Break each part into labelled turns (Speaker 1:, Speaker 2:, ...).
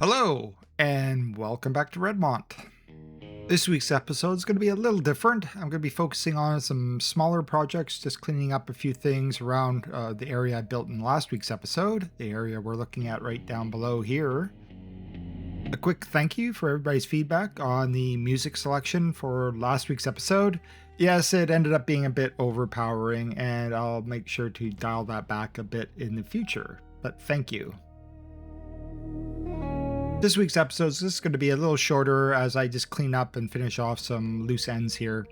Speaker 1: Hello, and welcome back to Redmont. This week's episode is going to be a little different. I'm going to be focusing on some smaller projects, just cleaning up a few things around the area I built in last week's episode, the area we're looking at right down below here. A quick thank you for everybody's feedback on the music selection for last week's episode. Yes, it ended up being a bit overpowering, and I'll make sure to dial that back a bit in the future, but thank you. This week's episode is just going to be a little shorter as I just clean up and finish off some loose ends here.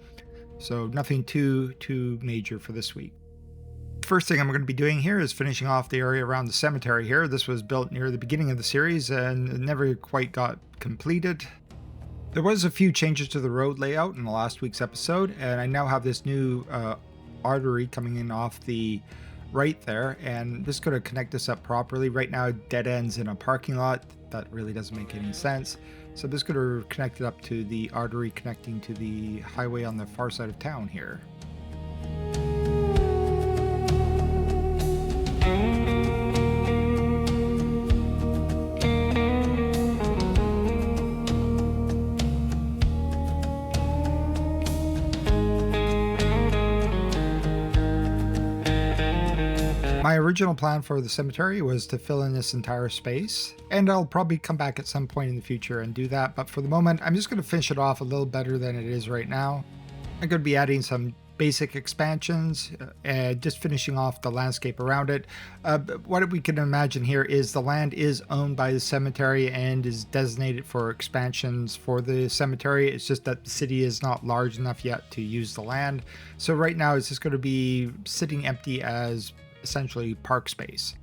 Speaker 1: So nothing too major for this week. First thing I'm going to be doing here is finishing off the area around the cemetery here. This was built near the beginning of the series and it never quite got completed. There was a few changes to the road layout in the last week's episode, and I now have this new artery coming in off the right there, and just going to connect this up properly. Right now it dead ends in a parking lot. That really doesn't make any sense. So I'm just going to connect it up to the artery connecting to the highway on the far side of town here. My original plan for the cemetery was to fill in this entire space, and I'll probably come back at some point in the future and do that, but for the moment I'm just going to finish it off a little better than it is right now. I'm going to be adding some basic expansions and just finishing off the landscape around it. What we can imagine here is the land is owned by the cemetery and is designated for expansions for the cemetery. It's just that the city is not large enough yet to use the land, so right now it's just going to be sitting empty as essentially park space.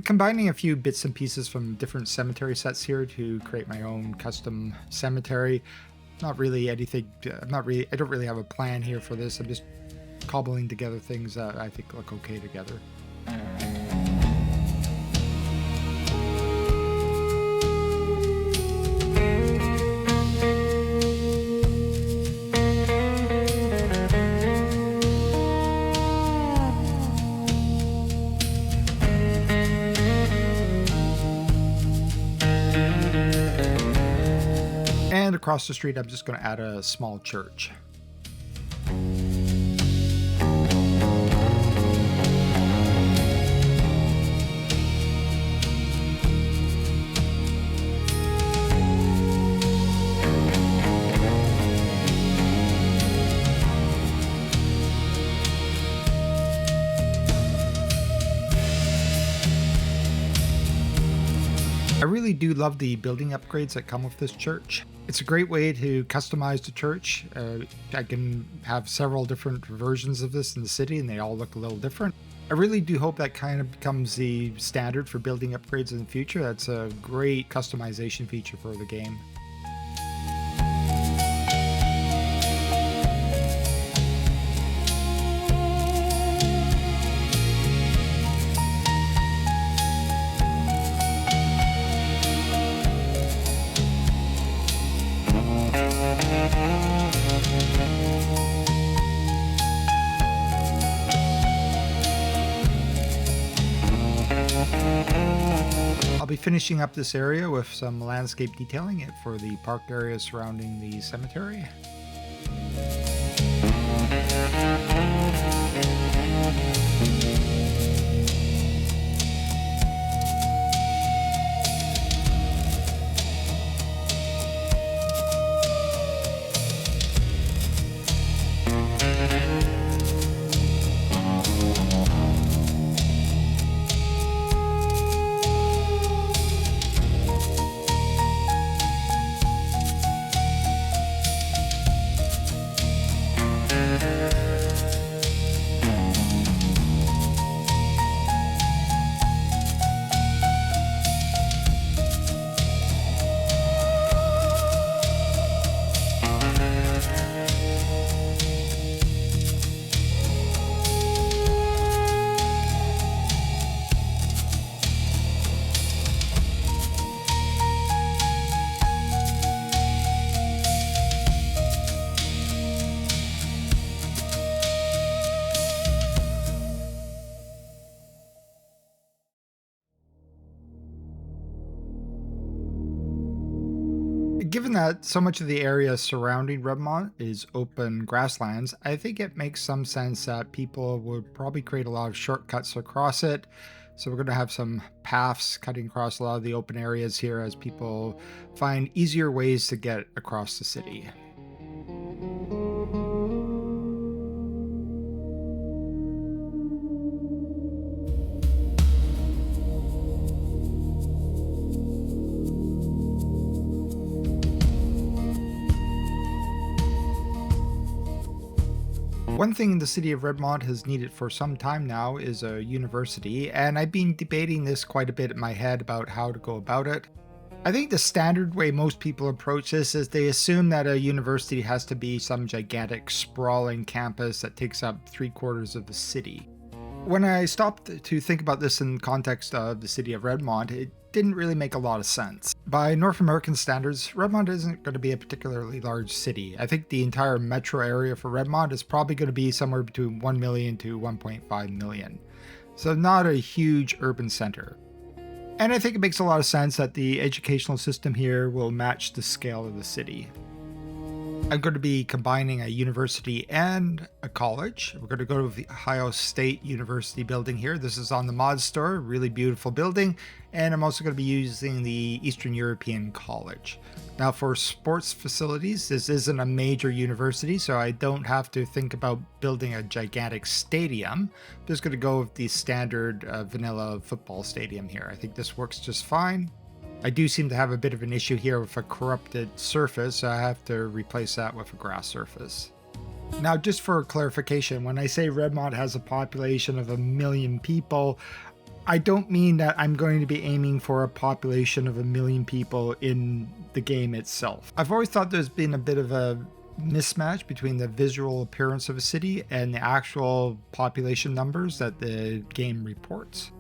Speaker 1: Combining a few bits and pieces from different cemetery sets here to create my own custom cemetery. Not really anything, I don't really have a plan here for this. I'm just cobbling together things that I think look okay together. And across the street, I'm just going to add a small church. I really do love the building upgrades that come with this church. It's a great way to customize the church. I can have several different versions of this in the city, and they all look a little different. I really do hope that kind of becomes the standard for building upgrades in the future. That's a great customization feature for the game. I'll be finishing up this area with some landscape detailing it for the park area surrounding the cemetery. Given that so much of the area surrounding Redmont is open grasslands, I think it makes some sense that people would probably create a lot of shortcuts across it. So we're going to have some paths cutting across a lot of the open areas here as people find easier ways to get across the city. One thing the city of Redmont has needed for some time now is a university, and I've been debating this quite a bit in my head about how to go about it. I think the standard way most people approach this is they assume that a university has to be some gigantic sprawling campus that takes up 3/4 of the city. When I stopped to think about this in context of the city of Redmont, it didn't really make a lot of sense. By North American standards, Redmont isn't going to be a particularly large city. I think the entire metro area for Redmont is probably going to be somewhere between 1 million to 1.5 million. So not a huge urban center. And I think it makes a lot of sense that the educational system here will match the scale of the city. I'm going to be combining a university and a college. We're going to go to the Ohio State University building here. This is on the mod store, really beautiful building. And I'm also going to be using the Eastern European College. Now for sports facilities, this isn't a major university, so I don't have to think about building a gigantic stadium. I'm just going to go with the standard vanilla football stadium here. I think this works just fine. I do seem to have a bit of an issue here with a corrupted surface, so I have to replace that with a grass surface. Now, just for clarification, when I say Redmont has a population of 1 million people, I don't mean that I'm going to be aiming for a population of 1 million people in the game itself. I've always thought there's been a bit of a mismatch between the visual appearance of a city and the actual population numbers that the game reports.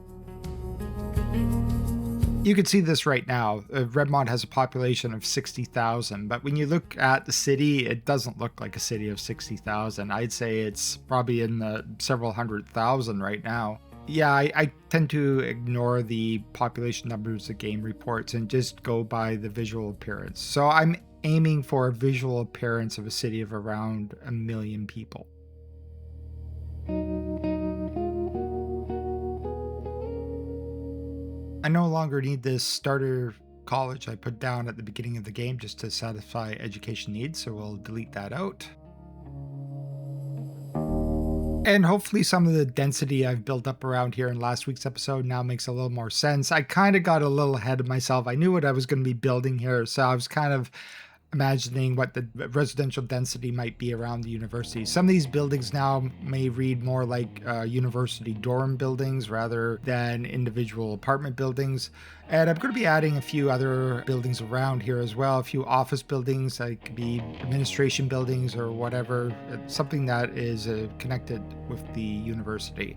Speaker 1: You can see this right now. Redmont has a population of 60,000, but when you look at the city, it doesn't look like a city of 60,000. I'd say it's probably in the several 100,000 right now. Yeah, I tend to ignore the population numbers the game reports and just go by the visual appearance. So I'm aiming for a visual appearance of a city of around 1 million people. I no longer need this starter college I put down at the beginning of the game just to satisfy education needs, so we'll delete that out. And hopefully some of the density I've built up around here in last week's episode now makes a little more sense. I kind of got a little ahead of myself. I knew what I was going to be building here, so I was kind of imagining what the residential density might be around the university. Some of these buildings now may read more like university dorm buildings rather than individual apartment buildings. And I'm going to be adding a few other buildings around here as well, a few office buildings, that could be administration buildings or whatever, something that is connected with the university.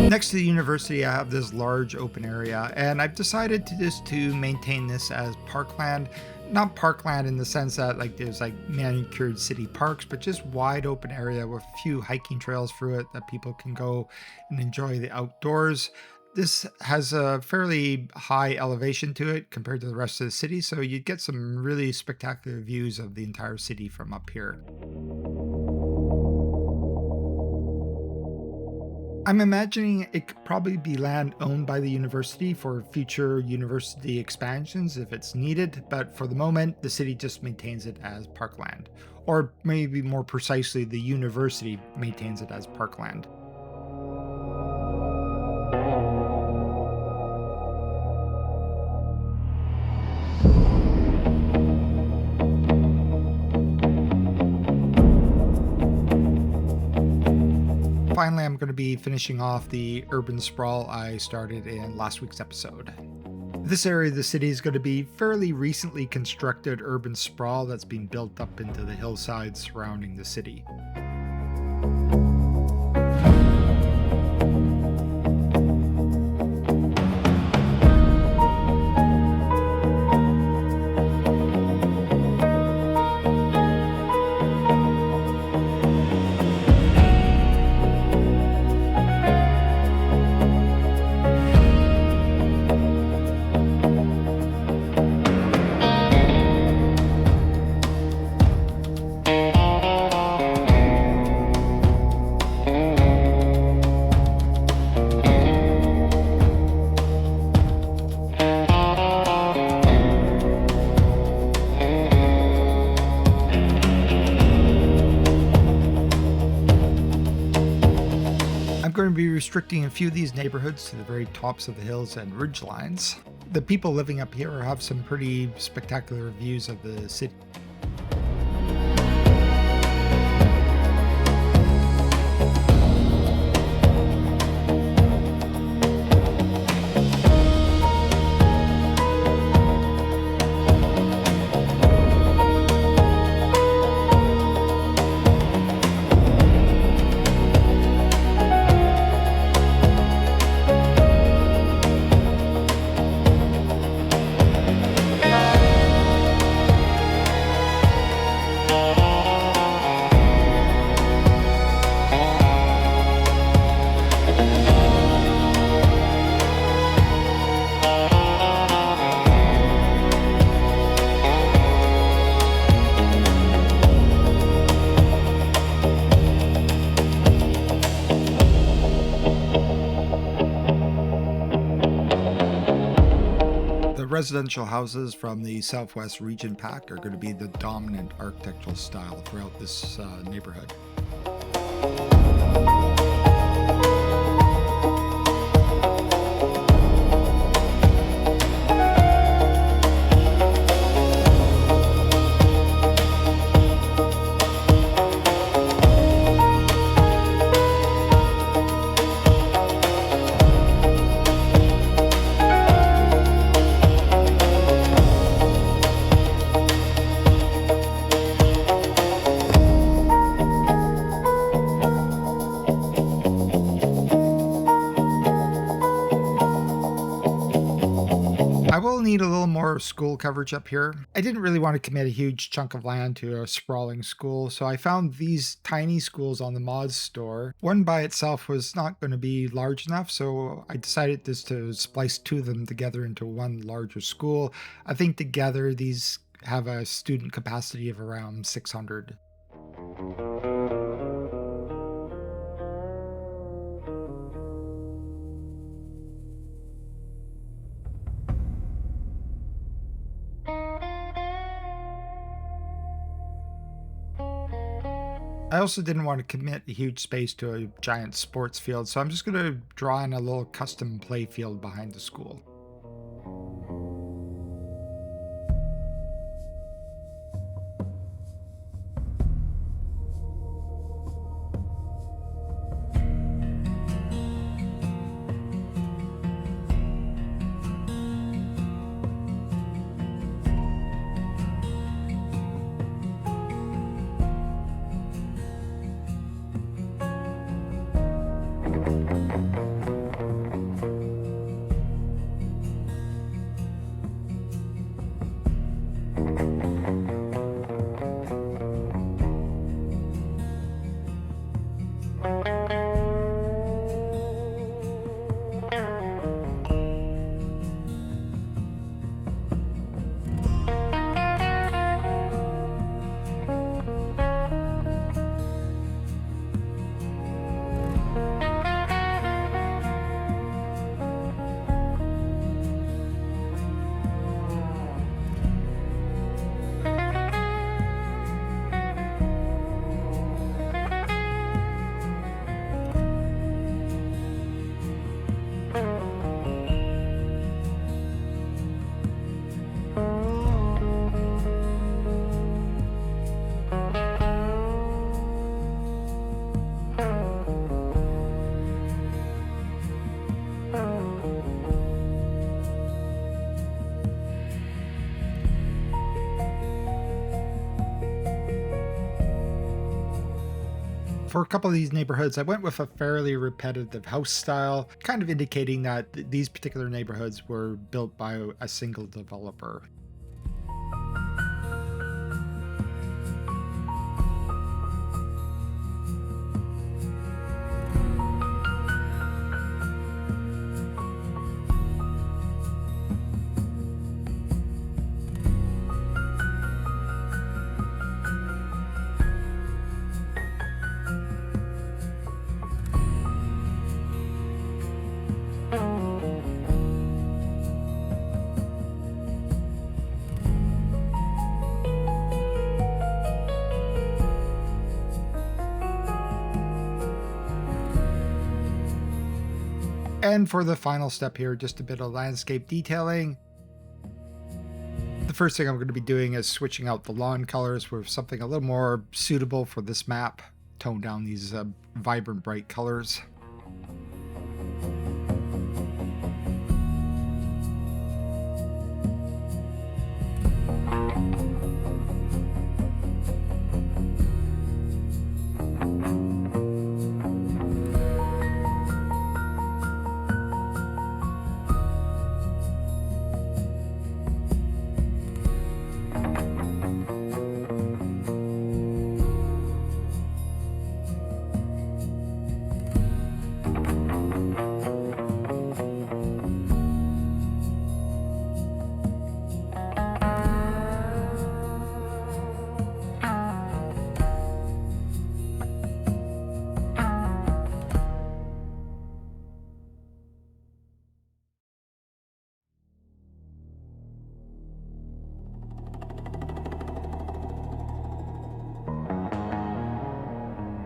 Speaker 1: Next to the university, I have this large open area, and I've decided to maintain this as parkland. Not parkland in the sense that like there's like manicured city parks, but just wide open area with a few hiking trails through it that people can go and enjoy the outdoors. This has a fairly high elevation to it compared to the rest of the city, so you get some really spectacular views of the entire city from up here. I'm imagining it could probably be land owned by the university for future university expansions if it's needed, but for the moment, the city just maintains it as parkland. Or maybe more precisely, the university maintains it as parkland. Finally, I'm going to be finishing off the urban sprawl I started in last week's episode. This area of the city is going to be fairly recently constructed urban sprawl that's being built up into the hillsides surrounding the city. I'm going to be restricting a few of these neighborhoods to the very tops of the hills and ridge lines. The people living up here have some pretty spectacular views of the city. The residential houses from the Southwest Region Pack are going to be the dominant architectural style throughout this neighborhood. I will need a little more school coverage up here. I didn't really want to commit a huge chunk of land to a sprawling school, so I found these tiny schools on the mods store. One by itself was not going to be large enough, so I decided just to splice two of them together into one larger school. I think together these have a student capacity of around 600. I also didn't want to commit a huge space to a giant sports field, so I'm just going to draw in a little custom play field behind the school. For a couple of these neighborhoods, I went with a fairly repetitive house style, kind of indicating that these particular neighborhoods were built by a single developer. And for the final step here, just a bit of landscape detailing. The first thing I'm going to be doing is switching out the lawn colors with something a little more suitable for this map. Tone down these vibrant, bright colors.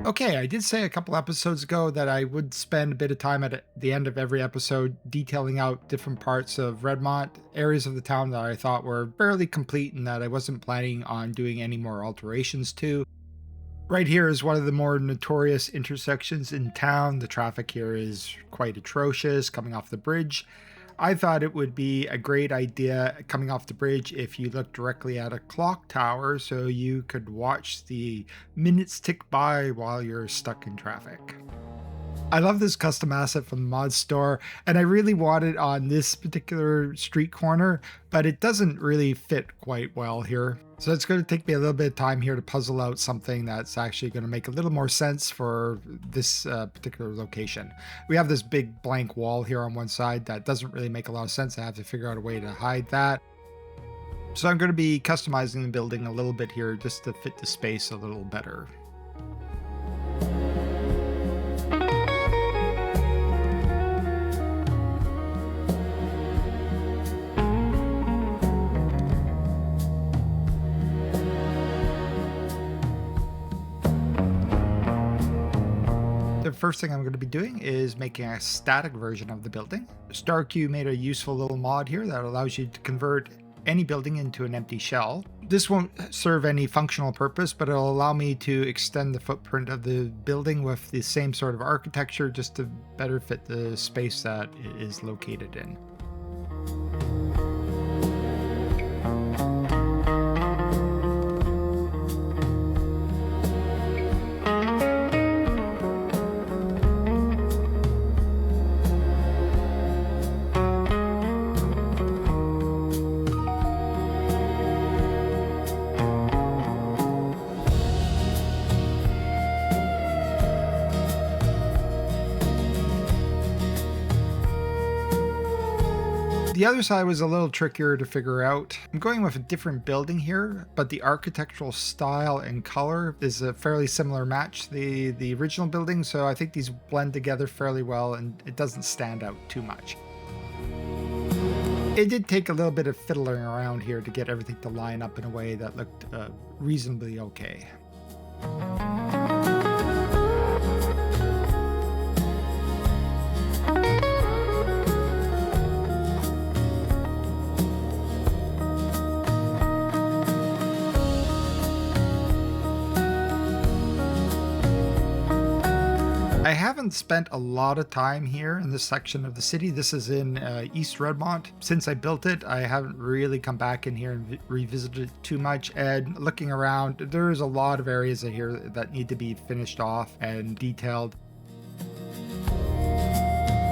Speaker 1: Okay, I did say a couple episodes ago that I would spend a bit of time at the end of every episode detailing out different parts of Redmont, areas of the town that I thought were fairly complete and that I wasn't planning on doing any more alterations to. Right here is one of the more notorious intersections in town. The traffic here is quite atrocious coming off the bridge. I thought it would be a great idea coming off the bridge if you look directly at a clock tower so you could watch the minutes tick by while you're stuck in traffic. I love this custom asset from the mod store, and I really want it on this particular street corner, but it doesn't really fit quite well here. So it's going to take me a little bit of time here to puzzle out something that's actually going to make a little more sense for this particular location. We have this big blank wall here on one side that doesn't really make a lot of sense. I have to figure out a way to hide that. So I'm going to be customizing the building a little bit here just to fit the space a little better. The first thing I'm going to be doing is making a static version of the building. StarQ made a useful little mod here that allows you to convert any building into an empty shell. This won't serve any functional purpose, but it'll allow me to extend the footprint of the building with the same sort of architecture just to better fit the space that it is located in. The other side was a little trickier to figure out. I'm going with a different building here, but the architectural style and color is a fairly similar match to the original building, so I think these blend together fairly well and it doesn't stand out too much. It did take a little bit of fiddling around here to get everything to line up in a way that looked reasonably okay. I haven't spent a lot of time here in this section of the city. This is in East Redmont. Since I built it, I haven't really come back in here and revisited it too much. And looking around, there's a lot of areas here that need to be finished off and detailed.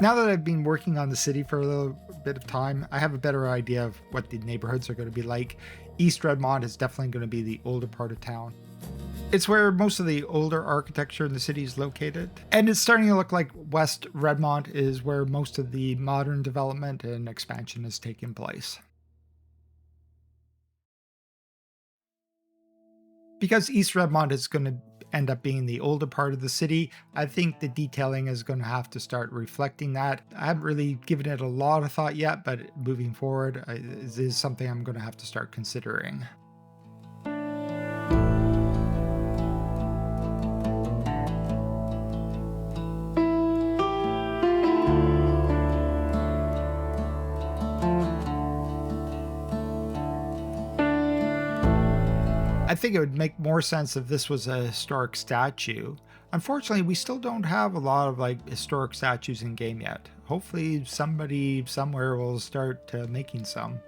Speaker 1: Now that I've been working on the city for a little bit of time, I have a better idea of what the neighborhoods are going to be like. East Redmont is definitely going to be the older part of town. It's where most of the older architecture in the city is located. And it's starting to look like West Redmont is where most of the modern development and expansion is taking place. Because East Redmont is going to end up being the older part of the city, I think the detailing is going to have to start reflecting that. I haven't really given it a lot of thought yet, but moving forward, it is something I'm going to have to start considering. I think it would make more sense if this was a historic statue. Unfortunately, we still don't have a lot of like historic statues in game yet. Hopefully somebody somewhere will start making some.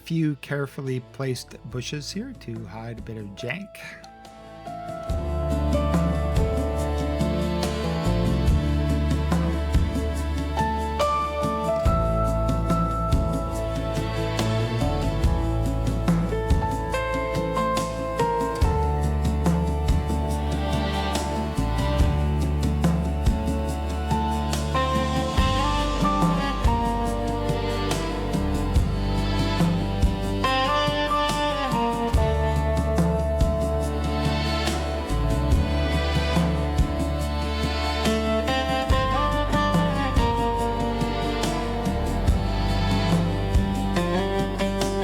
Speaker 1: Few carefully placed bushes here to hide a bit of jank.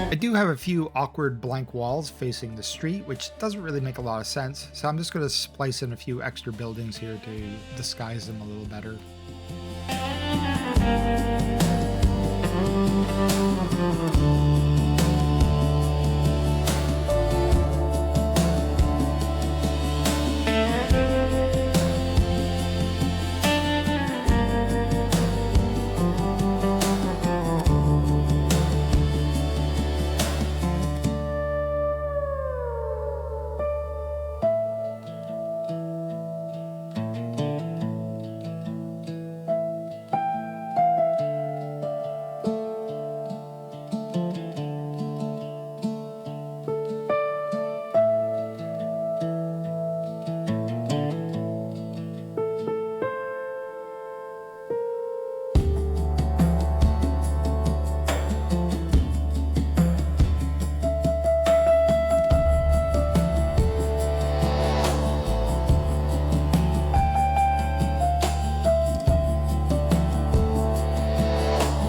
Speaker 1: I do have a few awkward blank walls facing the street, which doesn't really make a lot of sense, so I'm just going to splice in a few extra buildings here to disguise them a little better.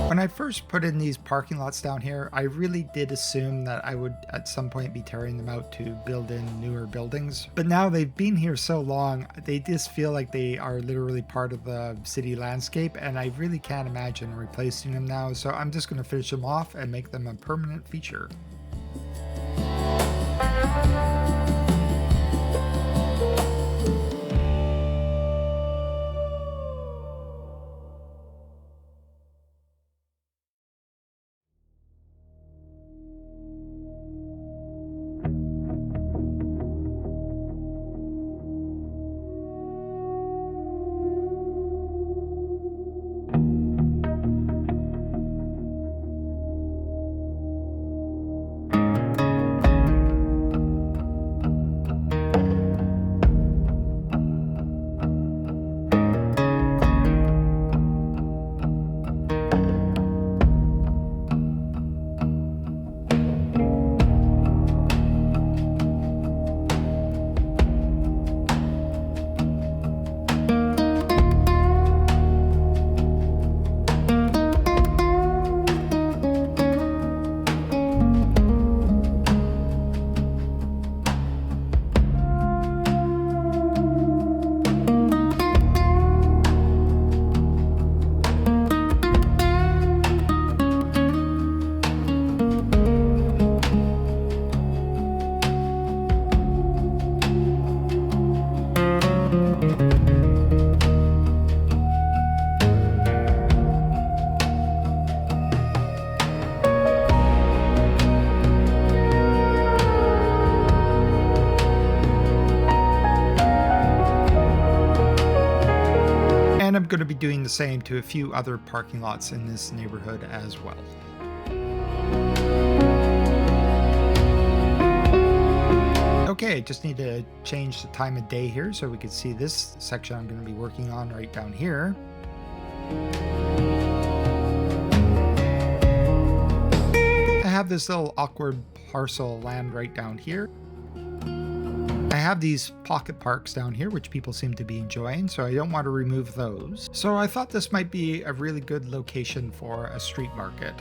Speaker 1: When I first put in these parking lots down here, I really did assume that I would at some point be tearing them out to build in newer buildings. But now they've been here so long, they just feel like they are literally part of the city landscape, and I really can't imagine replacing them now. So I'm just going to finish them off and make them a permanent feature. And I'm going to be doing the same to a few other parking lots in this neighborhood as well. Okay, just need to change the time of day here so we can see this section I'm going to be working on right down here. I have this little awkward parcel of land right down here. I have these pocket parks down here, which people seem to be enjoying, so I don't want to remove those. So I thought this might be a really good location for a street market.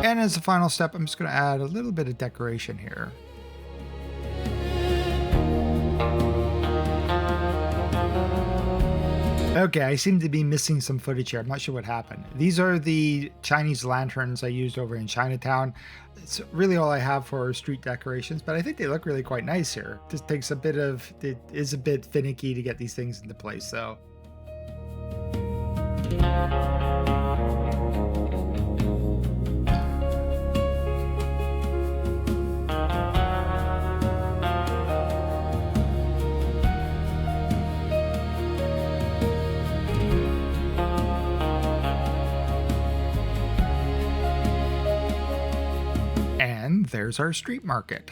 Speaker 1: And as a final step, I'm just going to add a little bit of decoration here. Okay, I seem to be missing some footage here. I'm not sure what happened. These are the Chinese lanterns I used over in Chinatown. It's really all I have for street decorations, but I think they look really quite nice here. Just takes a bit of, it is a bit finicky to get these things into place, though. And there's our street market.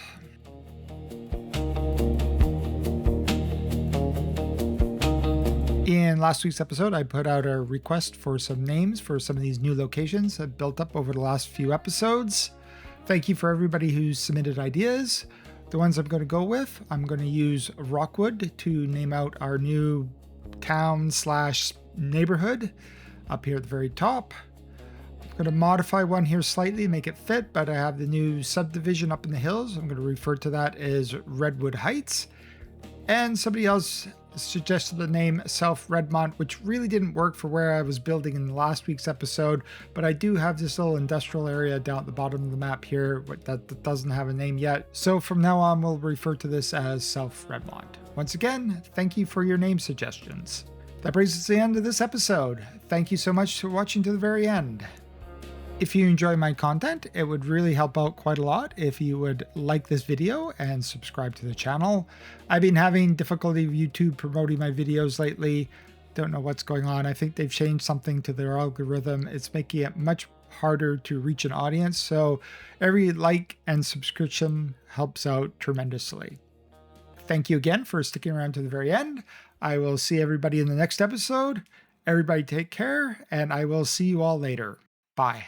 Speaker 1: In last week's episode, I put out a request for some names for some of these new locations I've built up over the last few episodes. Thank you for everybody who submitted ideas. The ones I'm going to go with, I'm going to use Rockwood to name out our new town / neighborhood up here at the very top. I'm going to modify one here slightly, make it fit, but I have the new subdivision up in the hills. I'm going to refer to that as Redwood Heights. And somebody else suggested the name South Redmont, which really didn't work for where I was building in last week's episode, but I do have this little industrial area down at the bottom of the map here that doesn't have a name yet. So from now on, we'll refer to this as South Redmont. Once again, thank you for your name suggestions. That brings us to the end of this episode. Thank you so much for watching to the very end. If you enjoy my content, it would really help out quite a lot if you would like this video and subscribe to the channel. I've been having difficulty with YouTube promoting my videos lately. Don't know what's going on. I think they've changed something to their algorithm. It's making it much harder to reach an audience. So every like and subscription helps out tremendously. Thank you again for sticking around to the very end. I will see everybody in the next episode. Everybody take care, and I will see you all later. Bye.